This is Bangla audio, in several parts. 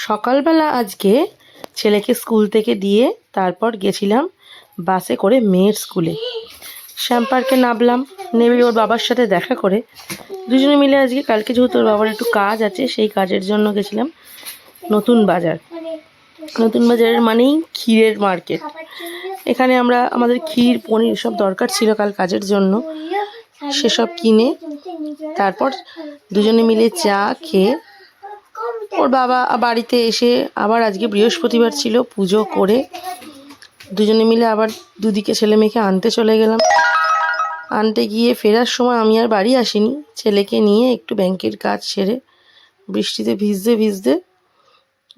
সকালবেলা আজকে ছেলেকে স্কুল থেকে দিয়ে তারপর গেছিলাম বাসে করে মেয়ের স্কুলে। শ্যামপার্কে নামলাম, নেমে ওর বাবার সাথে দেখা করে দুজনে মিলে আজকে কালকে যেহেতু ওর বাবার একটু কাজ আছে সেই কাজের জন্য গেছিলাম নতুন বাজার। নতুন বাজারের মানেই ক্ষীরের মার্কেট। এখানে আমরা আমাদের ক্ষীর পনির সব দরকার ছিল কাল কাজের জন্য, সেসব কিনে তারপর দুজনে মিলে চা খেয়ে ওর বাবা বাড়িতে এসে আবার আজকে বৃহস্পতিবার ছিল পুজো করে দুজনে মিলে আবার দুদিকে ছেলে মেয়েকে আনতে চলে গেলাম। আনতে গিয়ে ফেরার সময় আমি আর বাড়ি আসিনি, ছেলেকে নিয়ে একটু ব্যাংকের কাজ সেরে বৃষ্টিতে ভিজতে ভিজতে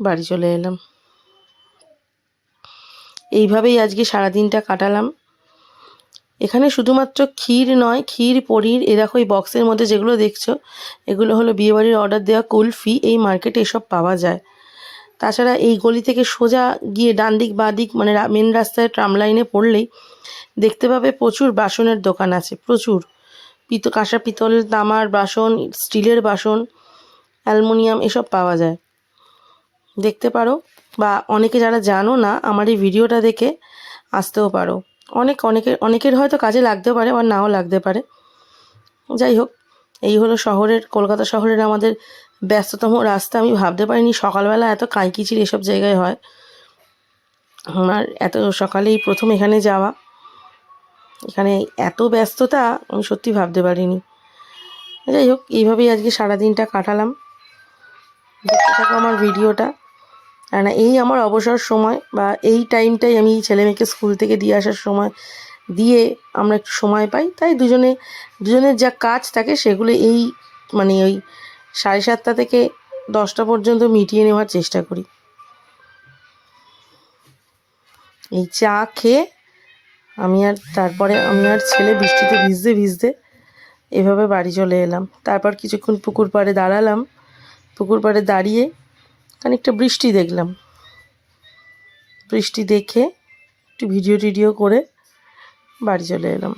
বাড়ি চলে এলাম। এইভাবেই আজকে সারাদিনটা কাটালাম। এখানে শুধুমাত্র ক্ষীর নয়, ক্ষীর পনির এ দেখো এই বক্সের মধ্যে যেগুলো দেখছো এগুলো হলো বিয়েবাড়ির অর্ডার দেওয়া কুলফি। এই মার্কেটে এসব পাওয়া যায়। তাছাড়া এই গলি থেকে সোজা গিয়ে ডান দিক বাঁ দিক মানে মেন রাস্তায় ট্রাম লাইনে পড়লেই দেখতে পাবে প্রচুর বাসনের দোকান আছে, প্রচুর কাঁসা পিতল তামার বাসন, স্টিলের বাসন, অ্যালুমিনিয়াম এসব পাওয়া যায়, দেখতে পারো। বা অনেকে যারা জানো না আমার এই ভিডিওটা দেখে আসতেও পারো। অনেকের হয়তো কাজে লাগতে পারে বা নাও লাগতে পারে। যাই হোক, এই হলো কলকাতা শহরের আমাদের ব্যস্ততম রাস্তা। আমি ভাবতে পারিনি সকালবেলা এত কাঁইকিচির এসব জায়গায় হয়। আমার এত সকালেই প্রথম এখানে যাওয়া, এখানে এত ব্যস্ততা আমি সত্যি ভাবতে পারিনি। যাই হোক, এইভাবেই আজকে সারাদিনটা কাটালাম। দেখতে থাকো আমার ভিডিওটা। আর না, এই আমার অবসর সময় বা এই টাইমটাই আমি ছেলে মেয়েকে স্কুল থেকে দিয়ে আসার সময় দিয়ে আমরা একটু সময় পাই, তাই দুজনের যা কাজ থাকে সেগুলো এই মানে ওই 7:30 থেকে 10টা পর্যন্ত মিটিয়ে নেওয়ার চেষ্টা করি। এই চা খেয়ে তারপরে আমি আর ছেলে বৃষ্টিতে ভিজতে ভিজতে এভাবে বাড়ি চলে এলাম। তারপর কিছুক্ষণ পুকুর পাড়ে দাঁড়ালাম। পুকুর পাড়ে দাঁড়িয়ে খানিকটা বৃষ্টি দেখলাম। বৃষ্টি দেখে একটু ভিডিও টিডিও করে বাড়ি চলে এলাম।